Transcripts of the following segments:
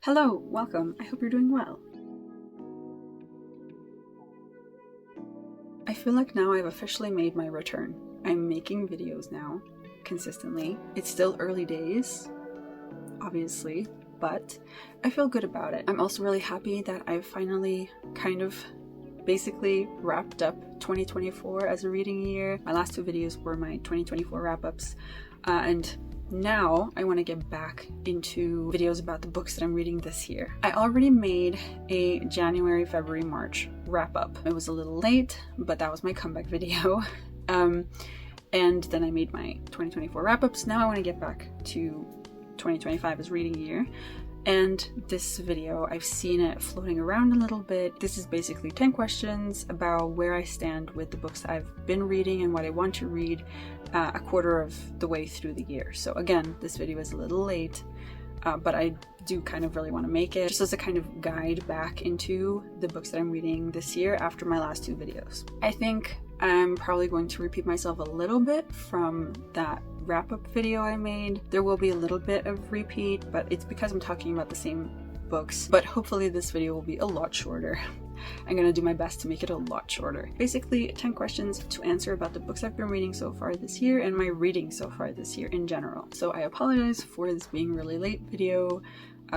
Hello, welcome. I hope you're doing well. I feel like now I've officially made my return. I'm making videos now, consistently. It's still early days, obviously, but I feel good about it. I'm also really happy that I've finally basically wrapped up 2024 as a reading year. My last two videos were my 2024 wrap-ups, and now I want to get back into videos about the books that I'm reading this year. I already made a January, February, March wrap-up. It was a little late, but that was my comeback video. And then I made my 2024 wrap-ups. Now I want to get back to 2025 as reading year. And this video, I've seen it floating around a little bit. This is basically 10 questions about where I stand with the books that I've been reading and what I want to read a quarter of the way through the year. So again, this video is a little late, but I do kind of really want to make it just as a kind of guide back into the books that I'm reading this year after my last two videos. I think I'm probably going to repeat myself a little bit from that wrap-up video I made. There will be a little bit of repeat, but it's because I'm talking about the same books. But hopefully this video will be a lot shorter. I'm gonna do my best to make it a lot shorter. Basically, 10 questions to answer about the books I've been reading so far this year and my reading so far this year in general. So I apologize for this being a really late video,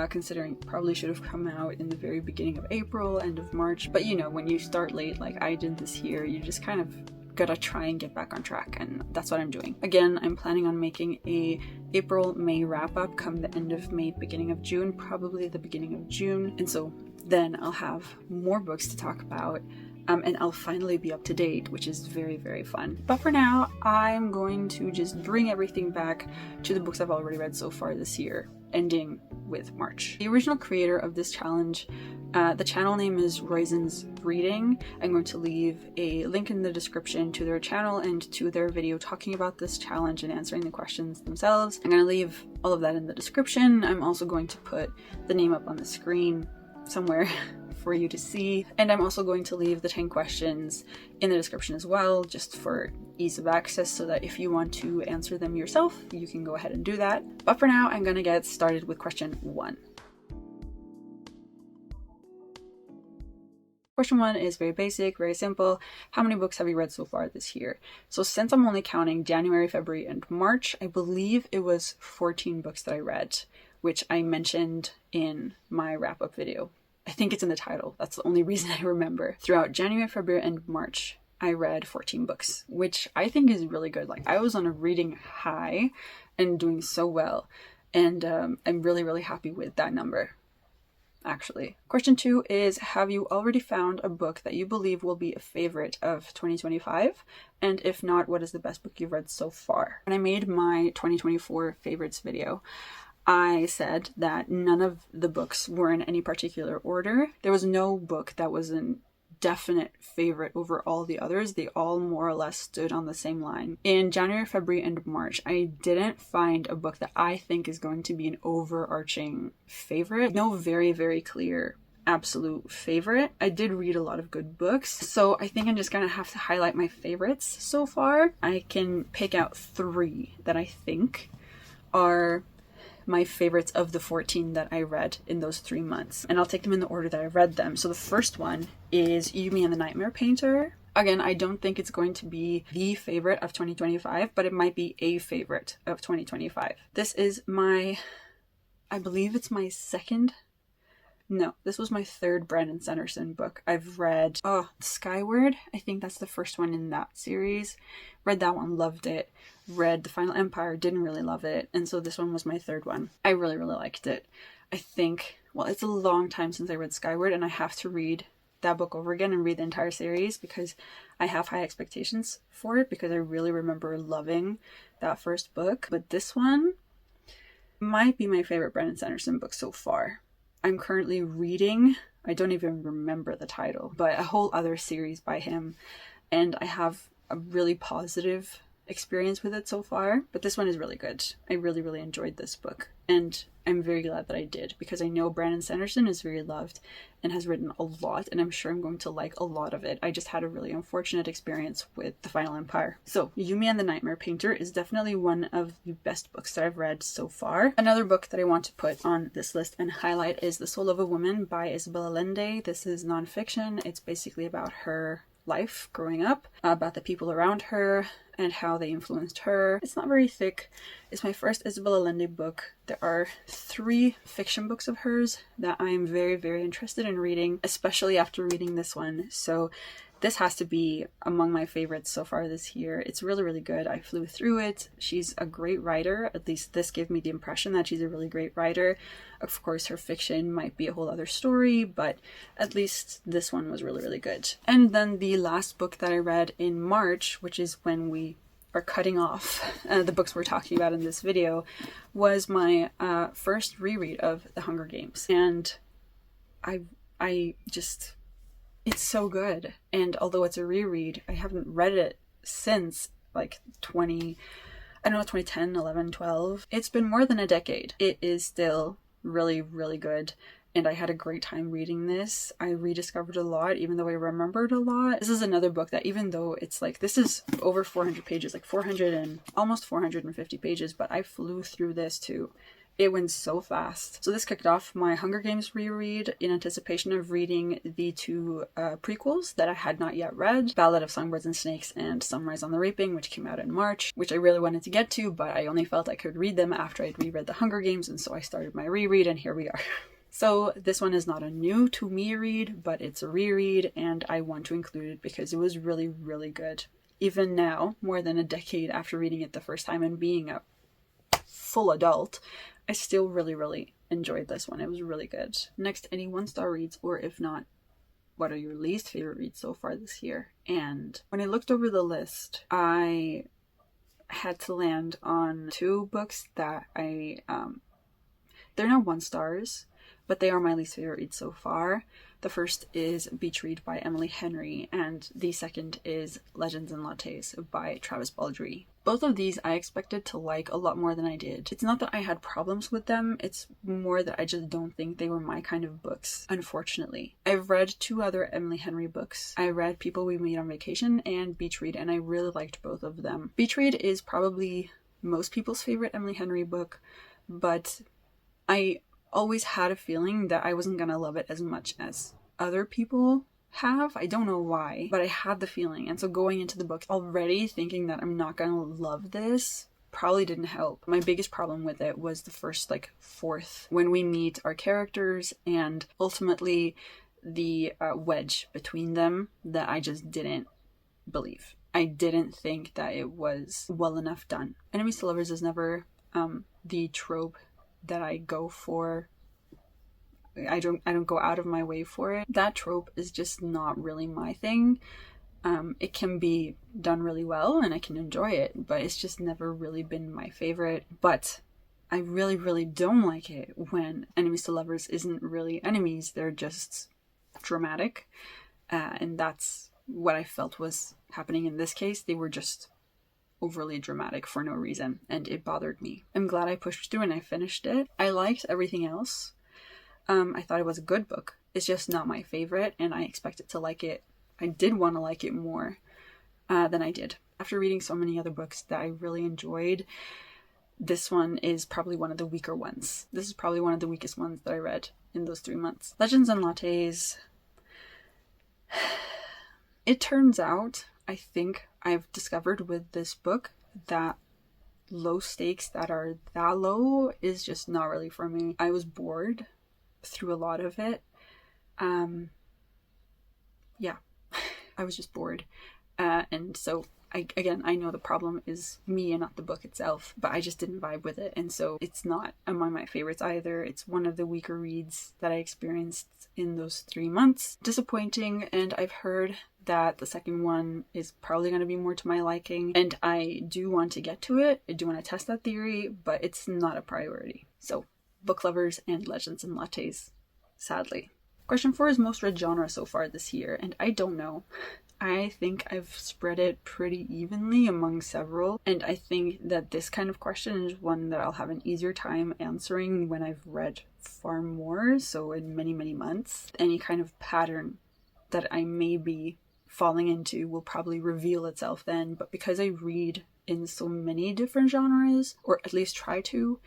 considering it probably should have come out in the very beginning of April, end of March. But you know, when you start late like I did this year, you just kind of gotta try and get back on track, and that's what I'm doing. Again, I'm planning on making a April-May wrap-up come the end of May, beginning of June, probably the beginning of June, and so then I'll have more books to talk about, and I'll finally be up to date, which is very, very fun. But for now, I'm going to just bring everything back to the books I've already read so far this year, ending with March. The original creator of this challenge, the channel name is Roisin's Reading. I'm going to leave a link in the description to their channel and to their video talking about this challenge and answering the questions themselves. I'm going to leave all of that in the description. I'm also going to put the name up on the screen somewhere for you to see. And I'm also going to leave the 10 questions in the description as well, just for ease of access, so that if you want to answer them yourself, you can go ahead and do that. But for now, I'm gonna get started with question 1. Question 1 is very basic, very simple. How many books have you read so far this year? So since I'm only counting January, February, and March, I believe it was 14 books that I read, which I mentioned in my wrap-up video. I think it's in the title. That's the only reason I remember. Throughout January, February, and March, I read 14 books, which I think is really good. Like, I was on a reading high and doing so well, and I'm really, really happy with that number, actually. Question 2 is, have you already found a book that you believe will be a favorite of 2025? And if not, what is the best book you've read so far? When I made my 2024 favorites video, I said that none of the books were in any particular order. There was no book that was a definite favorite over all the others. They all more or less stood on the same line. In January, February, and March, I didn't find a book that I think is going to be an overarching favorite. No very, very clear absolute favorite. I did read a lot of good books, so I think I'm just gonna have to highlight my favorites so far. I can pick out 3 that I think are my favorites of the 14 that I read in those 3 months, and I'll take them in the order that I read them. So the first one is Yumi and the Nightmare Painter. Again, I don't think it's going to be the favorite of 2025, but it might be a favorite of 2025. This is I believe it's my this was my 3rd Brandon Sanderson book. I've read, Skyward. I think that's the first one in that series. Read that one, loved it. Read The Final Empire, didn't really love it. And so this one was my 3rd one. I really, really liked it. I think, well, it's a long time since I read Skyward, and I have to read that book over again and read the entire series because I have high expectations for it, because I really remember loving that first book. But this one might be my favorite Brandon Sanderson book so far. I'm currently reading, I don't even remember the title, but a whole other series by him, and I have a really positive experience with it so far, but this one is really good. I really, really enjoyed this book, and I'm very glad that I did, because I know Brandon Sanderson is very loved and has written a lot, and I'm sure I'm going to like a lot of it. I just had a really unfortunate experience with The Final Empire. So Yumi and the Nightmare Painter is definitely one of the best books that I've read so far. Another book that I want to put on this list and highlight is The Soul of a Woman by Isabel Allende. This is nonfiction. It's basically about her life growing up, about the people around her and how they influenced her. It's not very thick. It's my first Isabel Allende book. There are 3 fiction books of hers that I am very, very interested in reading, especially after reading this one. So this has to be among my favorites so far this year. It's really, really good. I flew through it. She's a great writer. At least this gave me the impression that she's a really great writer. Of course, her fiction might be a whole other story, but at least this one was really, really good. And then the last book that I read in March, which is when we are cutting off the books we're talking about in this video, was my first reread of The Hunger Games. And I just... it's so good. And although it's a reread, I haven't read it since like 2010, 11, 12. It's been more than a decade. It is still really, really good. And I had a great time reading this. I rediscovered a lot, even though I remembered a lot. This is another book that, even though it's like, this is over 400 pages, like 400 and almost 450 pages, but I flew through this too. It went so fast. So this kicked off my Hunger Games reread in anticipation of reading the 2 prequels that I had not yet read, Ballad of Songbirds and Snakes and Sunrise on the Reaping, which came out in March, which I really wanted to get to, but I only felt I could read them after I'd reread the Hunger Games, and so I started my reread, and here we are. So this one is not a new to me read, but it's a reread, and I want to include it because it was really, really good. Even now, more than a decade after reading it the first time and being a full adult, I still really, really enjoyed this one. It was really good. Next, any 1-star reads, or if not, what are your least favorite reads so far this year? And when I looked over the list, I had to land on 2 books that they're not 1-stars, but they are my least favorite reads so far. The first is Beach Read by Emily Henry, and the second is Legends and Lattes by Travis Baldree. Both of these I expected to like a lot more than I did. It's not that I had problems with them, it's more that I just don't think they were my kind of books, unfortunately. I've read 2 other Emily Henry books. I read People We Meet on Vacation and Beach Read, and I really liked both of them. Beach Read is probably most people's favorite Emily Henry book, but I always had a feeling that I wasn't gonna love it as much as other people have. I don't know why, but I had the feeling. And so going into the book already thinking that I'm not gonna love this probably didn't help. My biggest problem with it was the first fourth, when we meet our characters and ultimately the wedge between them that I just didn't believe. I didn't think that it was well enough done. Enemies to Lovers is never the trope that I go for. I don't go out of my way for it. That trope is just not really my thing. It can be done really well and I can enjoy it, but it's just never really been my favorite. But I really, really don't like it when enemies to lovers isn't really enemies, they're just dramatic. And that's what I felt was happening in this case. They were just overly dramatic for no reason, and it bothered me. I'm glad I pushed through and I finished it. I liked everything else. I thought it was a good book. It's just not my favorite, and I expected to like it. I did want to like it more than I did. After reading so many other books that I really enjoyed, this one is probably one of the weaker ones. This is probably one of the weakest ones that I read in those 3 months. Legends and Lattes. It turns out, I think I've discovered with this book that low stakes that are that low is just not really for me. I was bored through a lot of it. Yeah, I was just bored. And so I know the problem is me and not the book itself, but I just didn't vibe with it. And so it's not among my favorites either. It's one of the weaker reads that I experienced in those 3 months. Disappointing, and I've heard that the second one is probably going to be more to my liking, and I do want to get to it. I do want to test that theory, but it's not a priority. So, book lovers and Legends and Lattes, sadly. Question 4 is most read genre so far this year, and I don't know. I think I've spread it pretty evenly among several, and I think that this kind of question is one that I'll have an easier time answering when I've read far more, so in many, many months. Any kind of pattern that I may be falling into will probably reveal itself then, but because I read in so many different genres, or at least try to,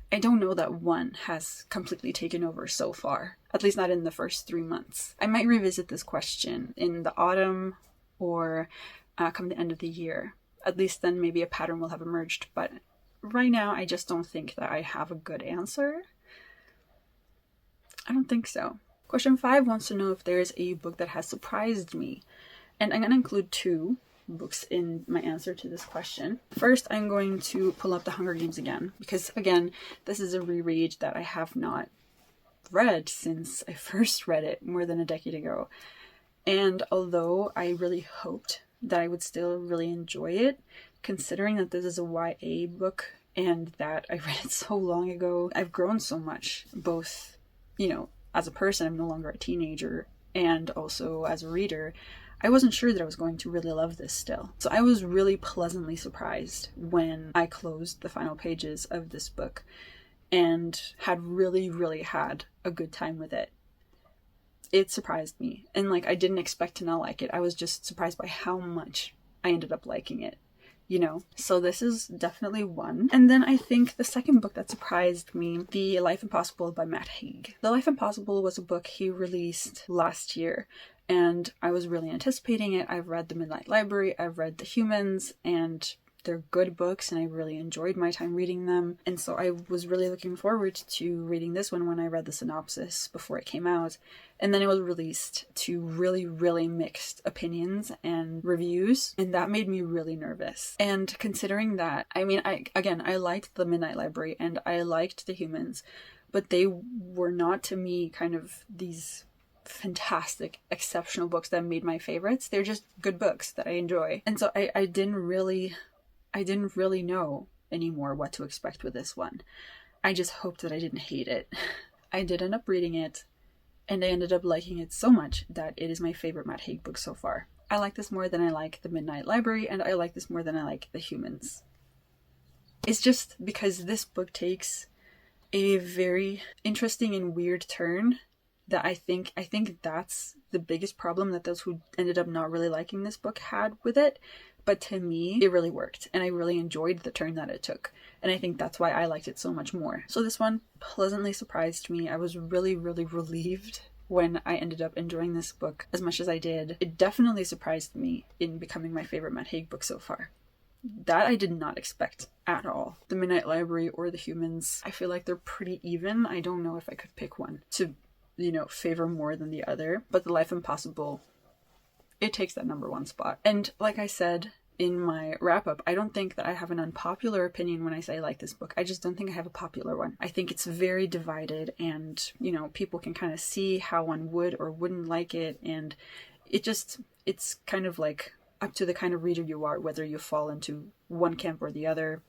I don't know that one has completely taken over so far, at least not in the first 3 months. I might revisit this question in the autumn or come the end of the year. At least then maybe a pattern will have emerged, but right now I just don't think that I have a good answer. I don't think so. Question 5 wants to know if there's a book that has surprised me, and I'm going to include 2 books in my answer to this question. First, I'm going to pull up The Hunger Games again, because again, this is a reread that I have not read since I first read it more than a decade ago. And although I really hoped that I would still really enjoy it, considering that this is a YA book and that I read it so long ago, I've grown so much, both, as a person, I'm no longer a teenager, and also as a reader. I wasn't sure that I was going to really love this still. So I was really pleasantly surprised when I closed the final pages of this book and had really, really had a good time with it. It surprised me. And I didn't expect to not like it. I was just surprised by how much I ended up liking it. So this is definitely one. And then I think the second book that surprised me, The Life Impossible by Matt Haig. The Life Impossible was a book he released last year, and I was really anticipating it. I've read The Midnight Library, I've read The Humans, and they're good books, and I really enjoyed my time reading them. And so I was really looking forward to reading this one when I read the synopsis before it came out. And then it was released to really, really mixed opinions and reviews, and that made me really nervous. And considering that, I liked The Midnight Library and I liked The Humans, but they were not to me kind of these fantastic, exceptional books that made my favorites. They're just good books that I enjoy. And so I didn't really know anymore what to expect with this one. I just hoped that I didn't hate it. I did end up reading it, and I ended up liking it so much that it is my favorite Matt Haig book so far. I like this more than I like The Midnight Library, and I like this more than I like The Humans. It's just because this book takes a very interesting and weird turn that I think that's the biggest problem that those who ended up not really liking this book had with it. But to me, it really worked, and I really enjoyed the turn that it took. And I think that's why I liked it so much more. So this one pleasantly surprised me. I was really, really relieved when I ended up enjoying this book as much as I did. It definitely surprised me in becoming my favorite Matt Haig book so far. That I did not expect at all. The Midnight Library or The Humans, I feel like they're pretty even. I don't know if I could pick one to, favor more than the other. But The Life Impossible, it takes that number 1 spot. And like I said in my wrap-up, I don't think that I have an unpopular opinion when I say I like this book. I just don't think I have a popular one. I think it's very divided, and, people can kind of see how one would or wouldn't like it, and it's kind of like up to the kind of reader you are, whether you fall into one camp or the other.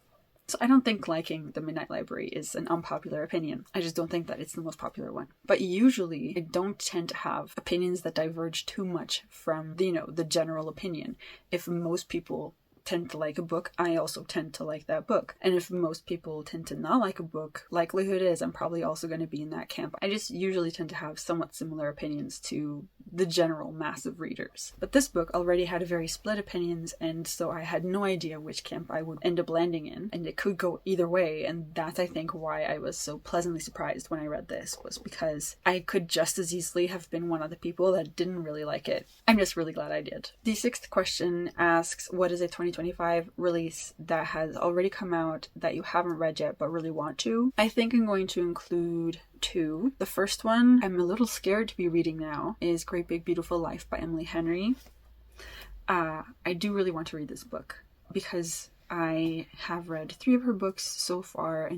So I don't think liking The Midnight Library is an unpopular opinion. I just don't think that it's the most popular one. But usually I don't tend to have opinions that diverge too much from, the general opinion. If most people tend to like a book, I also tend to like that book. And if most people tend to not like a book, likelihood is I'm probably also going to be in that camp. I just usually tend to have somewhat similar opinions to the general mass of readers. But this book already had very split opinions, and so I had no idea which camp I would end up landing in, and it could go either way. And that's, I think, why I was so pleasantly surprised when I read this, was because I could just as easily have been one of the people that didn't really like it. I'm just really glad I did. The 6th question asks, what is a 2025 release that has already come out that you haven't read yet but really want to? I think I'm going to include 2. The first one I'm a little scared to be reading now is Great Big Beautiful Life by Emily Henry. I do really want to read this book because I have read 3 of her books so far,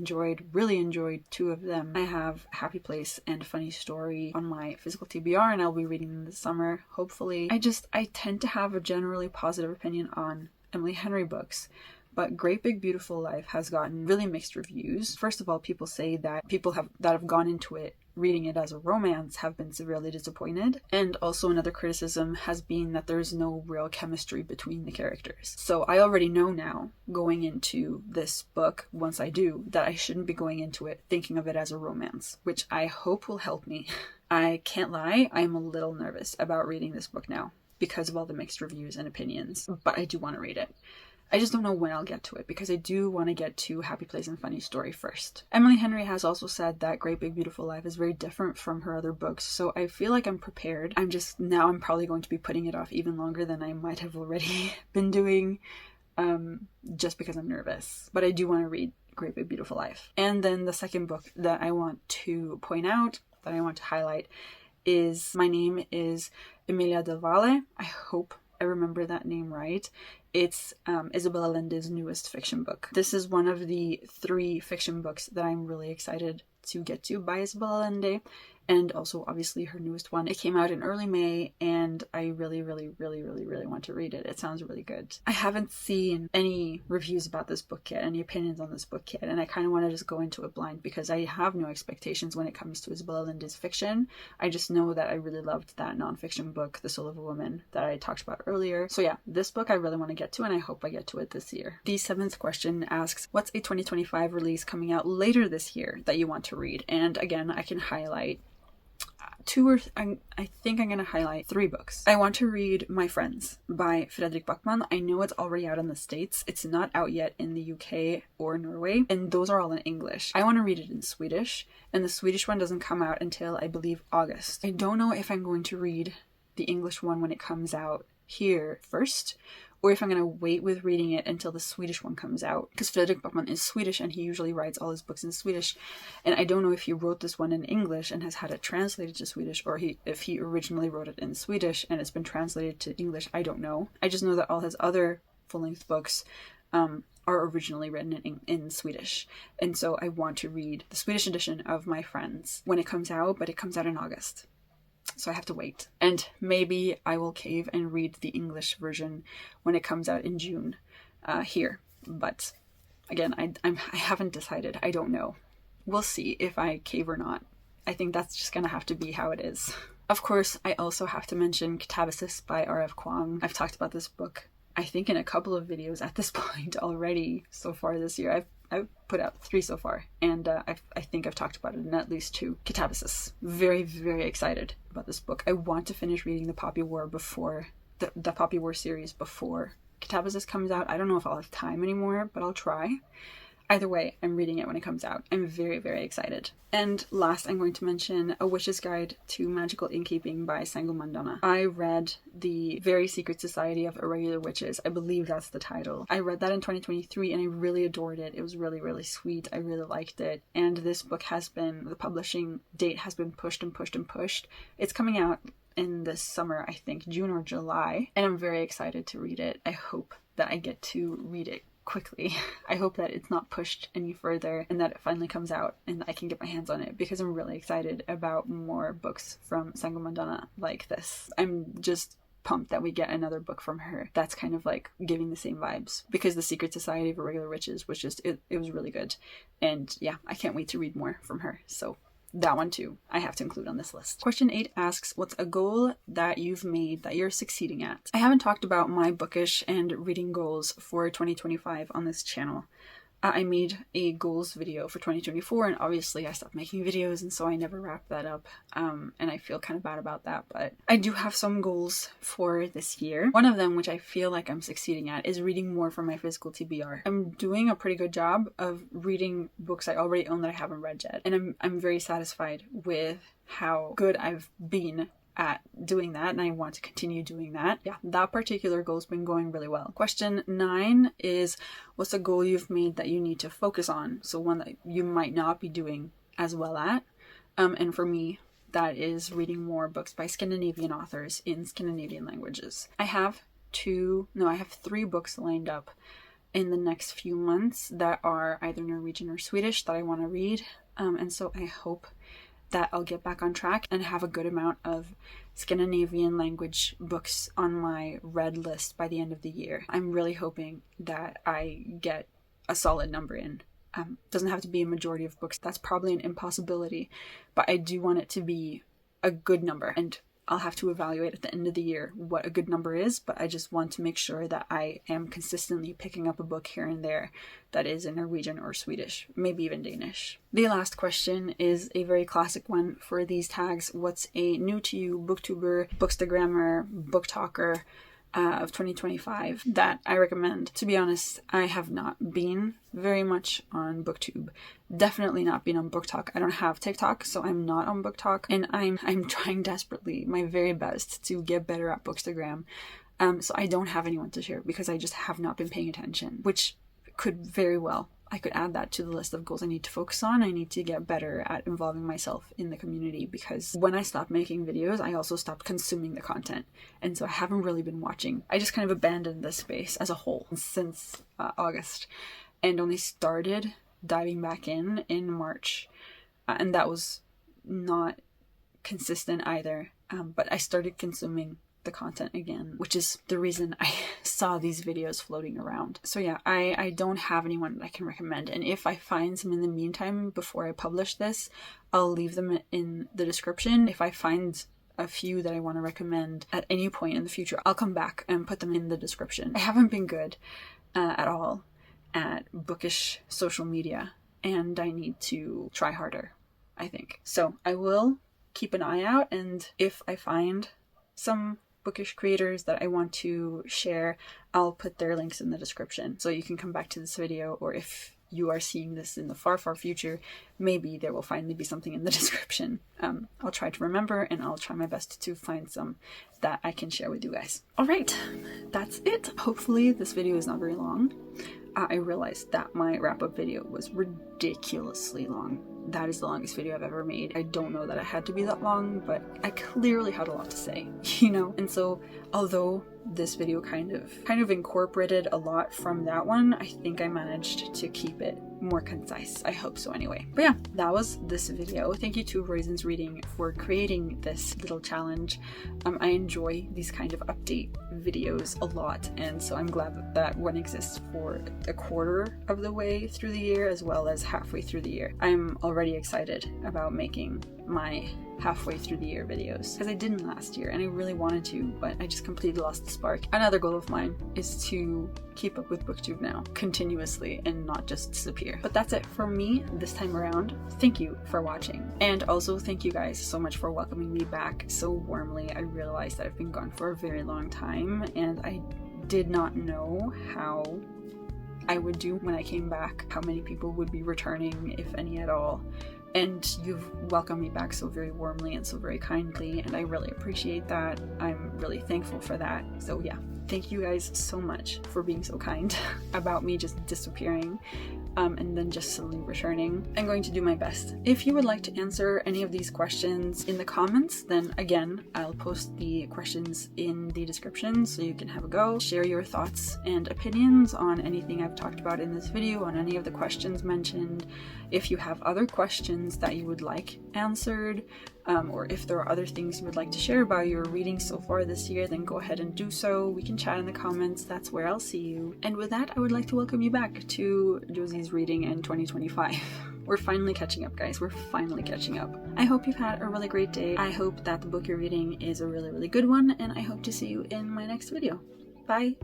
really enjoyed 2 of them. I have Happy Place and Funny Story on my physical TBR, and I'll be reading them this summer, hopefully. I tend to have a generally positive opinion on Emily Henry books, but Great Big Beautiful Life has gotten really mixed reviews. First of all, people say that people that have gone into it reading it as a romance have been severely disappointed. And also another criticism has been that there's no real chemistry between the characters. So I already know now, going into this book, once I do, that I shouldn't be going into it thinking of it as a romance, which I hope will help me. I can't lie, I'm a little nervous about reading this book now because of all the mixed reviews and opinions, but I do want to read it. I just don't know when I'll get to it because I do want to get to Happy Place and Funny Story first. Emily Henry has also said that Great Big Beautiful Life is very different from her other books, so I feel like I'm prepared. I'm probably going to be putting it off even longer than I might have already been doing, just because I'm nervous. But I do want to read Great Big Beautiful Life. And then the second book that I want to point out, that I want to highlight, is My Name is Emilia del Valle. I hope I remember that name right. It's Isabel Allende's newest fiction book. This is one of the 3 fiction books that I'm really excited to get to by Isabel Allende, and also obviously her newest one. It came out in early May, and I really want to read it. It sounds really good. I haven't seen any reviews about this book yet, any opinions on this book yet, and I kind of want to just go into it blind because I have no expectations when it comes to Isabel Allende's fiction. I just know that I really loved that nonfiction book, The Soul of a Woman, that I talked about earlier. So yeah, this book I really want to get to, and I hope I get to it this year. The 7th question asks, what's a 2025 release coming out later this year that you want to read? And again, I can highlight I think I'm going to highlight 3 books. I want to read My Friends by Fredrik Backman. I know it's already out in the States. It's not out yet in the UK or Norway, and those are all in English. I want to read it in Swedish, and the Swedish one doesn't come out until, I believe, August. I don't know if I'm going to read the English one when it comes out here first, or if I'm going to wait with reading it until the Swedish one comes out. Because Fredrik Backman is Swedish and he usually writes all his books in Swedish. And I don't know if he wrote this one in English and has had it translated to Swedish, or if he originally wrote it in Swedish and it's been translated to English. I don't know. I just know that all his other full-length books are originally written in Swedish. And so I want to read the Swedish edition of My Friends when it comes out, but it comes out in August. So I have to wait. And maybe I will cave and read the English version when it comes out in June here. But again, I haven't decided. I don't know. We'll see if I cave or not. I think that's just going to have to be how it is. Of course, I also have to mention Katabasis by R.F. Kuang. I've talked about this book, I think, in a couple of videos at this point already so far this year. I've put out 3 so far, and I think I've talked about it in at least 2. Katabasis. Very excited about this book. I want to finish reading the Poppy War before, the Poppy War series before Katabasis comes out. I don't know if I'll have time anymore, but I'll try. Either way, I'm reading it when it comes out. I'm very excited. And last, I'm going to mention A Witch's Guide to Magical Innkeeping by Sango Mandana. I read The Very Secret Society of Irregular Witches. I believe that's the title. I read that in 2023 and I really adored it. It was really sweet. I really liked it. And this book the publishing date has been pushed. It's coming out in the summer, I think, June or July. And I'm very excited to read it. I hope that I get to read it quickly. I hope that it's not pushed any further and that it finally comes out and that I can get my hands on it, because I'm really excited about more books from Sango Mandana like this. I'm just pumped that we get another book from her that's kind of like giving the same vibes, because The Secret Society of Irregular Witches was just, it was really good. And yeah, I can't wait to read more from her. So that one too, I have to include on this list. Question 8 asks, what's a goal that you've made that you're succeeding at? I haven't talked about my bookish and reading goals for 2025 on this channel. I made a goals video for 2024, and obviously I stopped making videos, and so I never wrapped that up, and I feel kind of bad about that, but I do have some goals for this year. One of them, which I feel like I'm succeeding at, is reading more from my physical TBR. I'm doing a pretty good job of reading books I already own that I haven't read yet, and I'm very satisfied with how good I've been at doing that, and I want to continue doing that. Yeah, that particular goal's been going really well. Question 9 is, what's a goal you've made that you need to focus on? So one that you might not be doing as well at. And for me, that is reading more books by Scandinavian authors in Scandinavian languages. I have 3 books lined up in the next few months that are either Norwegian or Swedish that I want to read. And so I hope that I'll get back on track and have a good amount of Scandinavian language books on my read list by the end of the year. I'm really hoping that I get a solid number in Doesn't have to be a majority of books. That's probably an impossibility, but I do want it to be a good number, and I'll have to evaluate at the end of the year what a good number is, but I just want to make sure that I am consistently picking up a book here and there that is in Norwegian or Swedish, maybe even Danish. The last question is a very classic one for these tags. What's a new to you booktuber, bookstagrammer, book talker of 2025 that I recommend? To be honest, I have not been very much on BookTube. Definitely not been on BookTok. I don't have TikTok, so I'm not on BookTok, and I'm trying desperately my very best to get better at Bookstagram. So I don't have anyone to share because I just have not been paying attention, which could very well, I could add that to the list of goals I need to focus on. I need to get better at involving myself in the community, because when I stopped making videos, I also stopped consuming the content. And so I haven't really been watching. I just kind of abandoned this space as a whole since August, and only started diving back in March. And that was not consistent either. But I started consuming the content again, which is the reason I saw these videos floating around. So yeah, I don't have anyone that I can recommend, and if I find some in the meantime before I publish this, I'll leave them in the description. If I find a few that I want to recommend at any point in the future, I'll come back and put them in the description. I haven't been good at all at bookish social media, and I need to try harder, I think. So I will keep an eye out, and if I find some bookish creators that I want to share, I'll put their links in the description so you can come back to this video, or if you are seeing this in the far future, maybe there will finally be something in the description. I'll try to remember, and I'll try my best to find some that I can share with you guys. Alright, that's it. Hopefully this video is not very long. I realized that my wrap-up video was ridiculously long. That is the longest video I've ever made. I don't know that it had to be that long, but I clearly had a lot to say, you know? And so, although this video kind of incorporated a lot from that one, I think I managed to keep it more concise. I hope so anyway. But yeah, that was this video. Thank you to Raisins Reading for creating this little challenge. I enjoy these kind of update videos a lot, and so I'm glad that one exists for a quarter of the way through the year as well as halfway through the year. I'm already excited about making my halfway through the year videos, because I didn't last year and I really wanted to, but I just completely lost the spark. Another goal of mine is to keep up with BookTube now continuously and not just disappear. But that's it for me this time around. Thank you for watching, and also thank you guys so much for welcoming me back so warmly. I realized that I've been gone for a very long time, and I did not know how I would do when I came back, how many people would be returning, if any at all. And you've welcomed me back so very warmly and so very kindly, and I really appreciate that. I'm really thankful for that. So yeah, thank you guys so much for being so kind about me just disappearing and then just suddenly returning. I'm going to do my best. If you would like to answer any of these questions in the comments, then again, I'll post the questions in the description so you can have a go. Share your thoughts and opinions on anything I've talked about in this video, on any of the questions mentioned. If you have other questions that you would like answered, or if there are other things you would like to share about your reading so far this year, then go ahead and do so. We can chat in the comments. That's where I'll see you. And with that, I would like to welcome you back to Josie's Reading in 2025. We're finally catching up, guys. We're finally catching up. I hope you've had a really great day. I hope that the book you're reading is a really good one, and I hope to see you in my next video. Bye!